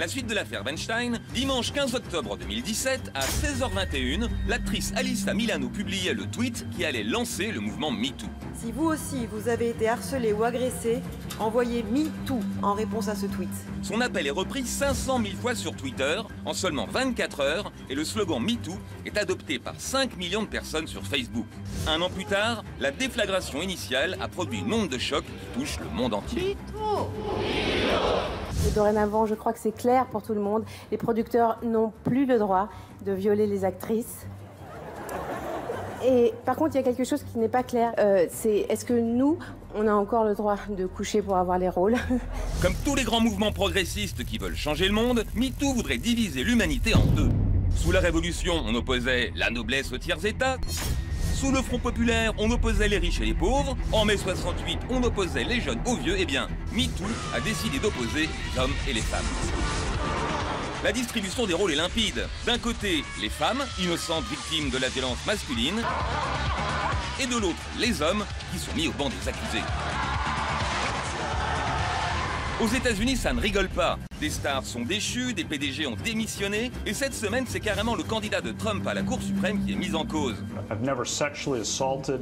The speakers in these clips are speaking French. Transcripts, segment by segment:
la suite de l'affaire Weinstein, dimanche 15 octobre 2017, à 16h21, l'actrice Alyssa Milano publiait le tweet qui allait lancer le mouvement MeToo. Si vous aussi, vous avez été harcelé ou agressé, envoyez MeToo en réponse à ce tweet. Son appel est repris 500 000 fois sur Twitter en seulement 24 heures et le slogan MeToo est adopté par 5 millions de personnes sur Facebook. Un an plus tard, la déflagration initiale a produit une onde de choc qui touche le monde entier. Et dorénavant, je crois que c'est clair pour tout le monde. Les producteurs n'ont plus le droit de violer les actrices. Et par contre, il y a quelque chose qui n'est pas clair. C'est est-ce que nous, on a encore le droit de coucher pour avoir les rôles? Comme tous les grands mouvements progressistes qui veulent changer le monde, MeToo voudrait diviser l'humanité en deux. Sous la Révolution, on opposait la noblesse aux tiers-états. Sous le Front populaire, on opposait les riches et les pauvres. En mai 68, on opposait les jeunes aux vieux. Eh bien, MeToo a décidé d'opposer les hommes et les femmes. La distribution des rôles est limpide. D'un côté, les femmes, innocentes victimes de la violence masculine, et de l'autre, les hommes, qui sont mis au banc des accusés. Aux États-Unis, ça ne rigole pas. Des stars sont déchues, des PDG ont démissionné, et cette semaine, c'est carrément le candidat de Trump à la Cour suprême qui est mis en cause. I've never sexually assaulted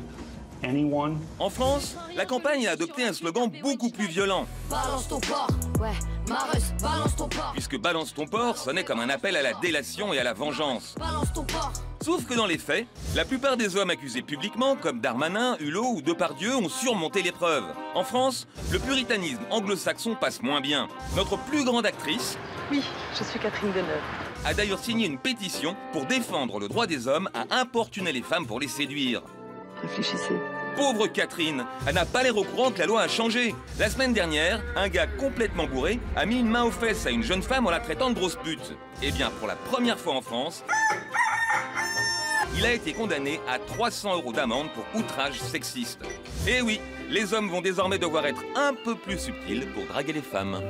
anyone. En France, la campagne a adopté un slogan beaucoup plus violent. Balance ton porc, ouais, Marus, balance ton porc. Puisque balance ton porc sonnait comme un appel à la délation et à la vengeance. Balance ton porc. Sauf que dans les faits, la plupart des hommes accusés publiquement, comme Darmanin, Hulot ou Depardieu, ont surmonté l'épreuve. En France, le puritanisme anglo-saxon passe moins bien. Notre plus grande actrice, Oui, je suis Catherine Deneuve. a d'ailleurs signé une pétition pour défendre le droit des hommes à importuner les femmes pour les séduire. Réfléchissez. Pauvre Catherine, elle n'a pas l'air au courant que la loi a changé. La semaine dernière, un gars complètement bourré a mis une main aux fesses à une jeune femme en la traitant de grosse pute. Eh bien, pour la première fois en France, il a été condamné à 300 € d'amende pour outrage sexiste. Et oui, les hommes vont désormais devoir être un peu plus subtils pour draguer les femmes.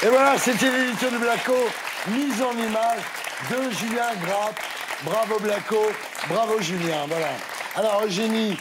Et voilà, c'était l'édito de Blacko, mise en image de Julien Grappe. Bravo Blacko, bravo Julien, voilà. Alors Eugénie,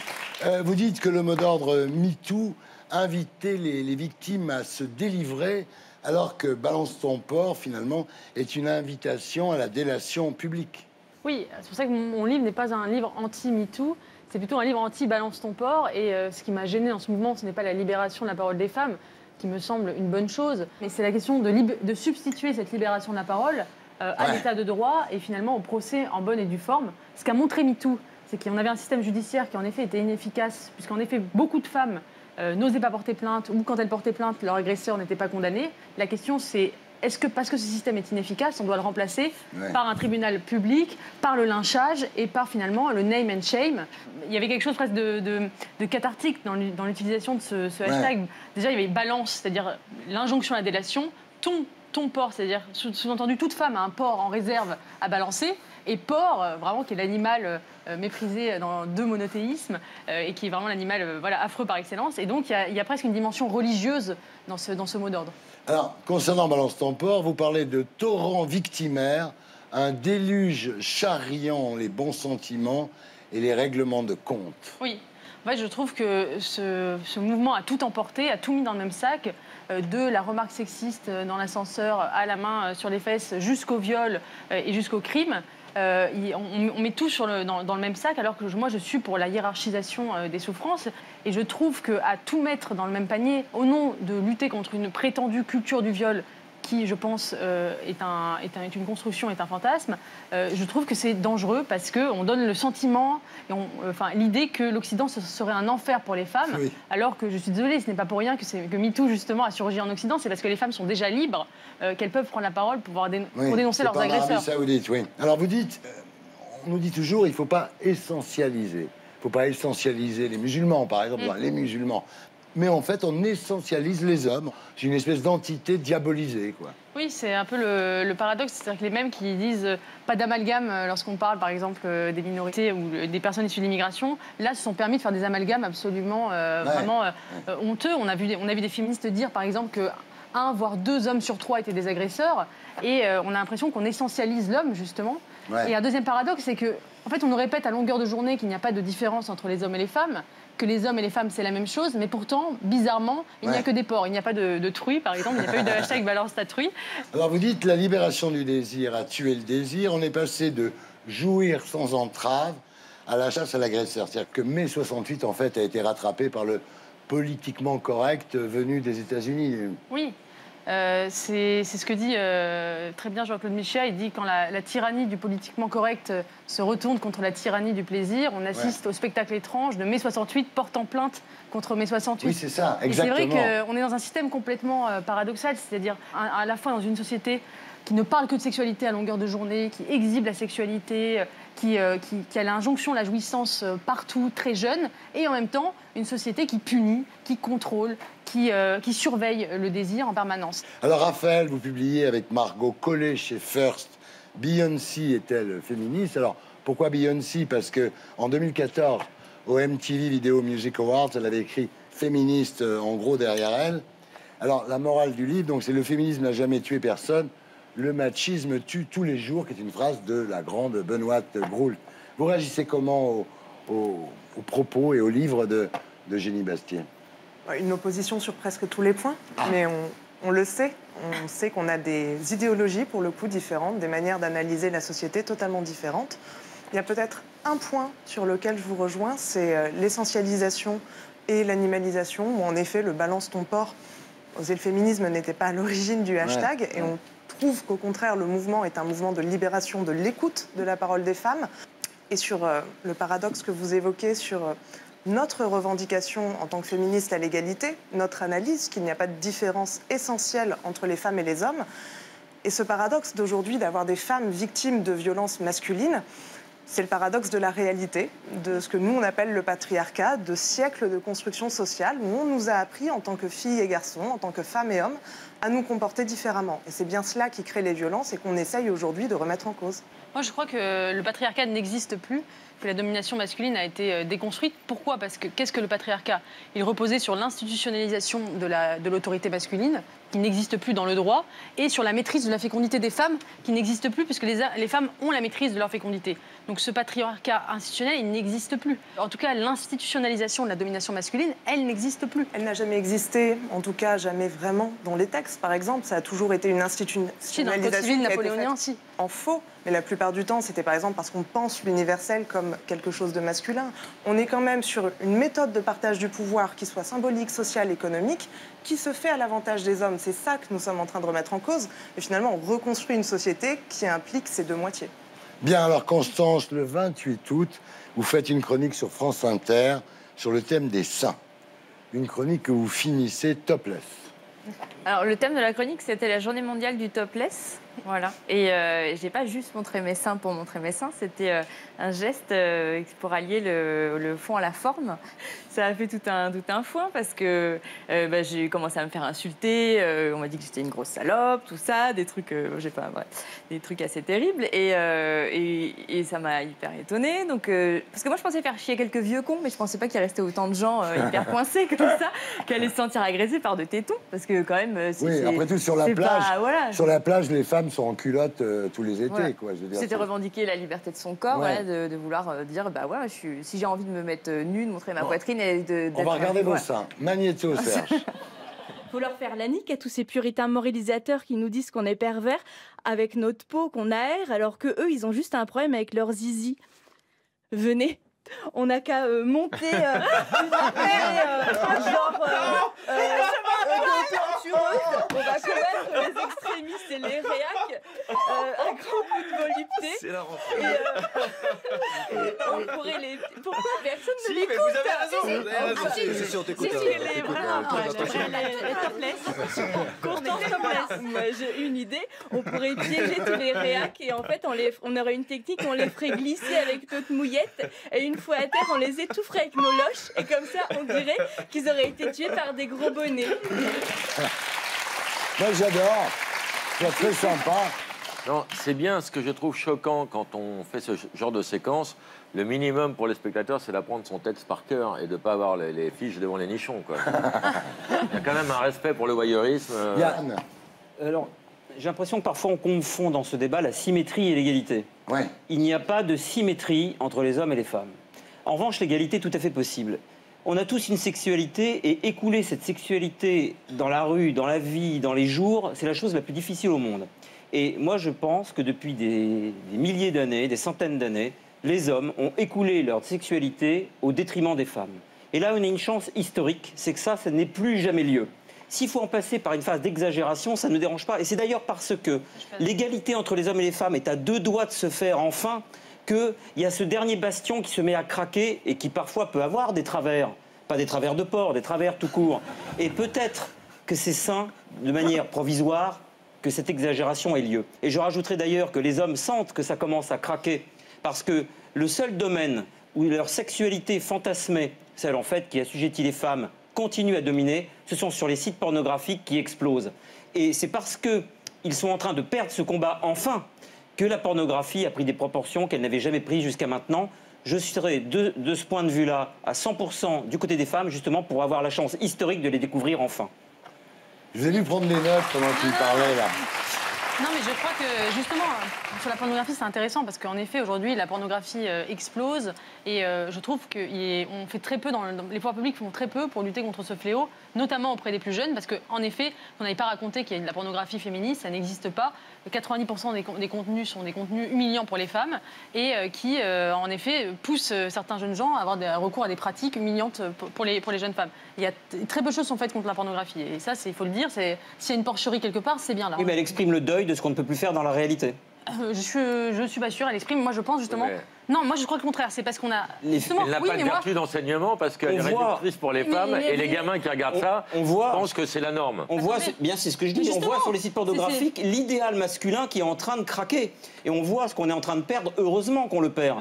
vous dites que le mot d'ordre MeToo invitait les victimes à se délivrer, alors que Balance ton porc, finalement, est une invitation à la délation publique. Oui, c'est pour ça que mon livre n'est pas un livre anti-MeToo, c'est plutôt un livre anti-Balance ton porc. Et ce qui m'a gênée dans ce mouvement, ce n'est pas la libération de la parole des femmes, qui me semble une bonne chose, mais c'est la question de substituer cette libération de la parole à l'état de droit et finalement au procès en bonne et due forme. Ce qu'a montré MeToo, c'est qu'on avait un système judiciaire qui en effet était inefficace, puisqu'en effet beaucoup de femmes n'osaient pas porter plainte, ou quand elles portaient plainte, leur agresseur n'était pas condamné. La question c'est, est-ce que parce que ce système est inefficace, on doit le remplacer par un tribunal public, par le lynchage et par finalement le name and shame? Il y avait quelque chose presque de cathartique dans l'utilisation de ce hashtag. Déjà, il y avait balance, c'est-à-dire l'injonction à la délation, ton porc, c'est-à-dire sous-entendu toute femme a un porc en réserve à balancer, et porc, vraiment qui est l'animal méprisé dans deux monothéismes et qui est vraiment l'animal affreux par excellence. Et donc il y a presque une dimension religieuse dans ce mot d'ordre. Alors, concernant Balance ton porc, vous parlez de torrent victimaire, un déluge charriant les bons sentiments et les règlements de compte. Oui. En fait, je trouve que ce mouvement a tout emporté, a tout mis dans le même sac, de la remarque sexiste dans l'ascenseur à la main sur les fesses jusqu'au viol et jusqu'au crime. On met tout dans le même sac, alors que moi je suis pour la hiérarchisation des souffrances, et je trouve qu'à tout mettre dans le même panier au nom de lutter contre une prétendue culture du viol qui, je pense, est une construction, est un fantasme, je trouve que c'est dangereux parce qu'on donne le sentiment, l'idée que l'Occident ce serait un enfer pour les femmes, alors que je suis désolée, ce n'est pas pour rien que MeToo justement a surgi en Occident, c'est parce que les femmes sont déjà libres, qu'elles peuvent prendre la parole pour dénoncer leurs agresseurs. Saoudite, oui. Alors vous dites, on nous dit toujours, il ne faut pas essentialiser. Il ne faut pas essentialiser les musulmans, par exemple, les musulmans. Mais en fait, on essentialise les hommes. C'est une espèce d'entité diabolisée, quoi. Oui, c'est un peu le paradoxe. C'est-à-dire que les mêmes qui disent pas d'amalgame lorsqu'on parle, par exemple, des minorités ou des personnes issues de l'immigration, là, se sont permis de faire des amalgames absolument vraiment honteux. On a vu des féministes dire, par exemple, que 1 voire 2 hommes sur 3 étaient des agresseurs. Et on a l'impression qu'on essentialise l'homme, justement. Ouais. Et un deuxième paradoxe, c'est que, en fait, on nous répète à longueur de journée qu'il n'y a pas de différence entre les hommes et les femmes, que les hommes et les femmes, c'est la même chose, mais pourtant, bizarrement, il n'y a que des porcs. Il n'y a pas de truie, par exemple, il n'y a pas eu de hashtag balance ta truie. Alors vous dites la libération du désir a tué le désir. On est passé de jouir sans entrave à la chasse à l'agresseur. C'est-à-dire que mai 68, en fait, a été rattrapé par le politiquement correct venu des États-Unis. Oui. C'est ce que dit très bien Jean-Claude Michéa. Il dit quand la tyrannie du politiquement correct se retourne contre la tyrannie du plaisir, on assiste au spectacle étrange de mai 68 portant plainte contre mai 68. Oui, c'est ça, exactement. Et c'est vrai exactement. qu'on est dans un système complètement paradoxal, c'est-à-dire à la fois dans une société qui ne parle que de sexualité à longueur de journée, qui exhibe la sexualité, qui a l'injonction, la jouissance partout, très jeune, et en même temps, une société qui punit, qui contrôle, qui surveille le désir en permanence. Alors Raphaël, vous publiez avec Margot Collet chez First, Beyoncé est-elle féministe? Alors pourquoi Beyoncé? Parce que en 2014, au MTV Video Music Awards, elle avait écrit féministe en gros derrière elle. Alors la morale du livre, donc c'est le féminisme n'a jamais tué personne, le machisme tue tous les jours, qui est une phrase de la grande Benoît Groult. Vous réagissez comment aux propos et au livre de Génie Bastier? Une opposition sur presque tous les points, mais on le sait. On sait qu'on a des idéologies, pour le coup, différentes, des manières d'analyser la société totalement différentes. Il y a peut-être un point sur lequel je vous rejoins, c'est l'essentialisation et l'animalisation, où en effet, le balance ton porc, le féminisme n'était pas à l'origine du hashtag, et on trouve qu'au contraire, le mouvement est un mouvement de libération de l'écoute de la parole des femmes. Et sur le paradoxe que vous évoquez sur notre revendication en tant que féministe à l'égalité, notre analyse qu'il n'y a pas de différence essentielle entre les femmes et les hommes, et ce paradoxe d'aujourd'hui d'avoir des femmes victimes de violences masculines, c'est le paradoxe de la réalité, de ce que nous on appelle le patriarcat, de siècles de construction sociale, où on nous a appris en tant que filles et garçons, en tant que femmes et hommes, à nous comporter différemment. Et c'est bien cela qui crée les violences et qu'on essaye aujourd'hui de remettre en cause. Moi, je crois que le patriarcat n'existe plus, que la domination masculine a été déconstruite. Pourquoi? Parce que qu'est-ce que le patriarcat? Il reposait sur l'institutionnalisation de l'autorité masculine, qui n'existe plus dans le droit, et sur la maîtrise de la fécondité des femmes, qui n'existe plus, puisque les femmes ont la maîtrise de leur fécondité. Donc ce patriarcat institutionnel, il n'existe plus. En tout cas, l'institutionnalisation de la domination masculine, elle n'existe plus. Elle n'a jamais existé, en tout cas jamais vraiment dans les textes, par exemple. Ça a toujours été une institutionnalisation. Si, dans le code civil napoléonien, si. En faux, mais la plupart du temps, c'était par exemple parce qu'on pense l'universel comme quelque chose de masculin. On est quand même sur une méthode de partage du pouvoir qui soit symbolique, sociale, économique, qui se fait à l'avantage des hommes. C'est ça que nous sommes en train de remettre en cause. Et finalement, on reconstruit une société qui implique ces deux moitiés. Bien, alors Constance, le 28 août, vous faites une chronique sur France Inter sur le thème des seins. Une chronique que vous finissez topless. Alors, le thème de la chronique, c'était la journée mondiale du topless. Voilà. Et j'ai pas juste montré mes seins pour montrer mes seins, c'était un geste pour allier le fond à la forme. Ça a fait tout un foin parce que j'ai commencé à me faire insulter. On m'a dit que j'étais une grosse salope, tout ça, des trucs, des trucs assez terribles. Et ça m'a hyper étonnée. Donc, parce que moi, je pensais faire chier quelques vieux cons, mais je pensais pas qu'il restait autant de gens hyper coincés comme ça, qui allaient se sentir agressés par de tétons. Parce que quand même, oui, après tout, sur la plage, voilà. Sur la plage, les femmes sont en culotte tous les étés. Voilà. Quoi, c'était revendiquer la liberté de son corps, ouais. Voilà, de vouloir dire, bah ouais, si j'ai envie de me mettre nue, de montrer ma poitrine et on va regarder vos seins. Magnéto, Serge. Faut leur faire la nique à tous ces puritains moralisateurs qui nous disent qu'on est pervers avec notre peau, qu'on aère, alors que eux, ils ont juste un problème avec leur zizi. Venez. On n'a qu'à monter une affaire tortureuse. On va commettre les extrémistes et les réacs à grand coup de volupté. C'est la rentrée. Et on pourrait les... Pourquoi personne ne Si, l'écoute? mais vous avez raison. C'est sûr, t'écoutes. Les topless. Constance topless. Moi, j'ai une idée. On pourrait piéger tous les réacs et en fait, on aurait une technique, on les ferait glisser avec notre mouillette et une fois à terre, on les étoufferait avec nos loches et comme ça, on dirait qu'ils auraient été tués par des gros bonnets. Moi, j'adore. C'est très sympa. Non, c'est bien. Ce que je trouve choquant quand on fait ce genre de séquence, le minimum pour les spectateurs, c'est d'apprendre son texte par cœur et de ne pas avoir les fiches devant les nichons, quoi. Il y a quand même un respect pour le voyeurisme. Yann. Alors, J'ai l'impression que parfois on confond dans ce débat la symétrie et l'égalité. Ouais. Il n'y a pas de symétrie entre les hommes et les femmes. En revanche, l'égalité est tout à fait possible. On a tous une sexualité et écouler cette sexualité dans la rue, dans la vie, dans les jours, c'est la chose la plus difficile au monde. Et moi, je pense que depuis des milliers d'années, des centaines d'années, les hommes ont écoulé leur sexualité au détriment des femmes. Et là, on a une chance historique, c'est que ça n'est plus jamais lieu. S'il faut en passer par une phase d'exagération, ça ne nous dérange pas. Et c'est d'ailleurs parce que l'égalité entre les hommes et les femmes est à 2 doigts de se faire enfin qu'il y a ce dernier bastion qui se met à craquer et qui parfois peut avoir des travers. Pas des travers de porc, des travers tout court. Et peut-être que c'est sain, de manière provisoire, que cette exagération ait lieu. Et je rajouterai d'ailleurs que les hommes sentent que ça commence à craquer parce que le seul domaine où leur sexualité fantasmée, celle en fait qui assujettit les femmes, continue à dominer, ce sont sur les sites pornographiques qui explosent. Et c'est parce qu'ils sont en train de perdre ce combat enfin que la pornographie a pris des proportions qu'elle n'avait jamais prises jusqu'à maintenant. Je serai de ce point de vue-là à 100% du côté des femmes, justement pour avoir la chance historique de les découvrir enfin. Je vous ai vu prendre des notes pendant qu'il parlait là. Non, mais je crois que justement, sur la pornographie, c'est intéressant parce qu'en effet, aujourd'hui, la pornographie explose et je trouve qu'on fait très peu, les pouvoirs publics font très peu pour lutter contre ce fléau, notamment auprès des plus jeunes, parce qu'en effet, on n'avait pas raconté qu'il y a de la pornographie féministe, ça n'existe pas. 90% des contenus sont des contenus humiliants pour les femmes et qui, en effet, poussent certains jeunes gens à avoir des recours à des pratiques humiliantes pour les jeunes femmes. Il y a très peu de choses sont faites contre la pornographie et ça, il faut le dire, s'il y a une porcherie quelque part, c'est bien là. Oui, mais elle exprime le deuil de ce qu'on ne peut plus faire dans la réalité. Je suis pas sûre, elle exprime. Moi, je pense justement. Ouais. Non, moi, je crois que le contraire. C'est parce qu'on a. Elle n'a pas de vertu d'enseignement parce qu'elle est réductrice pour les femmes et les gamins qui regardent ça pensent que c'est la norme. On voit, bien c'est ce que je dis, on voit sur les sites pornographiques l'idéal masculin qui est en train de craquer. Et on voit ce qu'on est en train de perdre, heureusement qu'on le perd.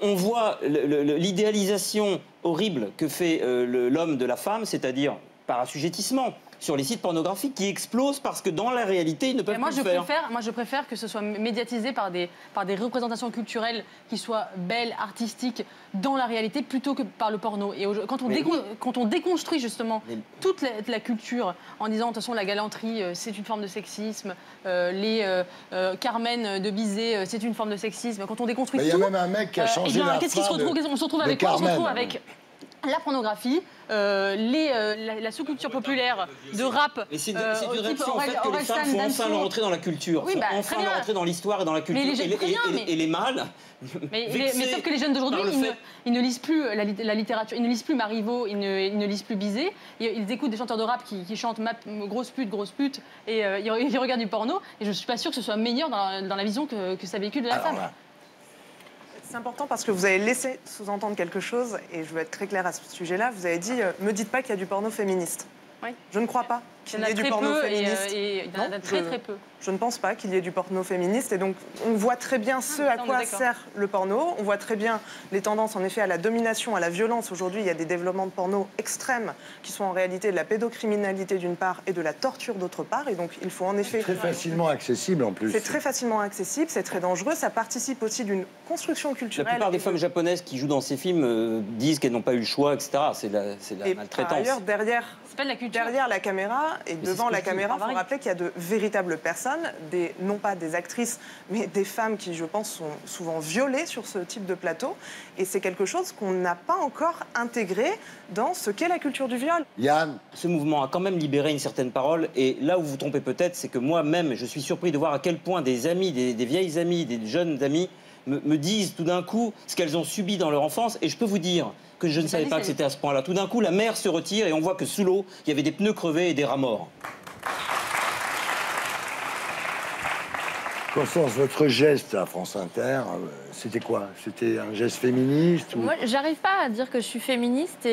On voit l'idéalisation horrible que fait l'homme de la femme, c'est-à-dire par assujettissement. Sur les sites pornographiques qui explosent parce que dans la réalité, ils ne peuvent plus le faire. Moi, je préfère que ce soit médiatisé par des représentations culturelles qui soient belles, artistiques, dans la réalité, plutôt que par le porno. Et quand on déconstruit justement toute la culture en disant, de toute façon, la galanterie, c'est une forme de sexisme, les Carmen de Bizet, c'est une forme de sexisme. Quand on déconstruit tout... Il y a même un mec qui a changé la qu'est-ce qui se retrouve On se retrouve avec quoi? On se retrouve avec la pornographie, la sous-culture populaire de rap. Et c'est une réaction en fait que les femmes font enfin leur entrée dans la culture, font enfin leur entrée dans l'histoire et dans la culture. Et les mâles. Mais sauf que les jeunes d'aujourd'hui, ils ne lisent plus la littérature, ils ne lisent plus Marivaux, ils ne lisent plus Bizet, ils écoutent des chanteurs de rap qui chantent grosse pute, et ils regardent du porno, et je ne suis pas sûre que ce soit meilleur dans la vision que ça véhicule de la femme. C'est important parce que vous avez laissé sous-entendre quelque chose, et je veux être très claire à ce sujet-là. Vous avez dit me dites pas qu'il y a du porno féministe. Oui. Je ne crois pas qu'il y ait du porno féministe. Il y en a très peu. Je ne pense pas qu'il y ait du porno féministe. Et donc, on voit très bien ce à quoi sert le porno. On voit très bien les tendances, en effet, à la domination, à la violence. Aujourd'hui, il y a des développements de porno extrêmes qui sont en réalité de la pédocriminalité d'une part et de la torture d'autre part. Et donc, il faut en effet... C'est très facilement accessible, en plus. C'est très facilement accessible, c'est très dangereux. Ça participe aussi d'une construction culturelle. La plupart des femmes japonaises qui jouent dans ces films disent qu'elles n'ont pas eu le choix, etc. C'est la maltraitance. Par ailleurs, derrière la caméra et devant la caméra, il faut rappeler qu'il y a de véritables personnes, non pas des actrices, mais des femmes qui, je pense, sont souvent violées sur ce type de plateau. Et c'est quelque chose qu'on n'a pas encore intégré dans ce qu'est la culture du viol. Yann, ce mouvement a quand même libéré une certaine parole. Et là où vous vous trompez peut-être, c'est que moi-même, je suis surpris de voir à quel point des amis, des vieilles amies, des jeunes amies, me disent tout d'un coup ce qu'elles ont subi dans leur enfance. Et je peux vous dire que je ne savais pas que c'était à ce point-là. Tout d'un coup, la mer se retire et on voit que sous l'eau, il y avait des pneus crevés et des rats morts. Constance, votre geste à France Inter, c'était quoi? C'était un geste féministe ou... Moi, j'arrive pas à dire que je suis féministe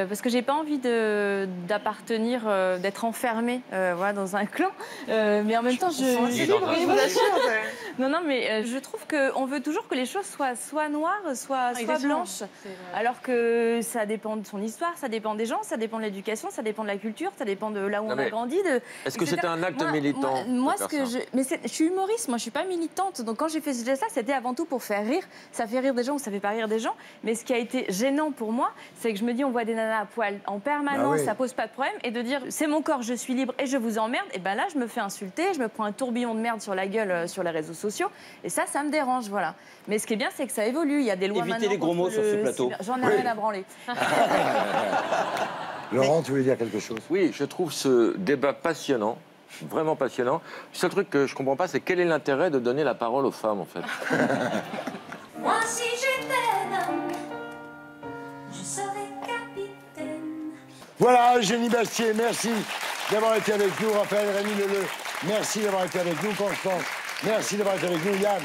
parce que j'ai pas envie d'appartenir, d'être enfermée voilà, dans un clan. Mais en même temps, Non, mais je trouve qu'on veut toujours que les choses soient noires, soient blanches. Alors que ça dépend de son histoire, ça dépend des gens, ça dépend de l'éducation, ça dépend de la culture, ça dépend de là où on a grandi. Est-ce que c'était un acte militant? Moi, je suis humoriste. féministe, moi je suis pas militante. Donc quand j'ai fait ce geste-là, c'était avant tout pour faire rire. Ça fait rire des gens ou ça fait pas rire des gens. Mais ce qui a été gênant pour moi, c'est que je me dis on voit des nanas à poil en permanence, ça pose pas de problème. Et de dire c'est mon corps, je suis libre et je vous emmerde, et ben là je me fais insulter, je me prends un tourbillon de merde sur la gueule sur les réseaux sociaux. Et ça me dérange, voilà. Mais ce qui est bien, c'est que ça évolue. Il y a des lois maintenant. Évitez les gros mots sur ce plateau. J'en ai rien à branler. Laurent, tu voulais dire quelque chose? Oui, je trouve ce débat passionnant, vraiment passionnant. Le seul truc que je comprends pas, c'est quel est l'intérêt de donner la parole aux femmes, en fait. Moi, si j'étais homme, je serais capitaine. Voilà, Eugénie Bastier, merci d'avoir été avec nous. Raphaël Rémy Leleu, merci d'avoir été avec nous. Constance, merci d'avoir été avec nous. Yann,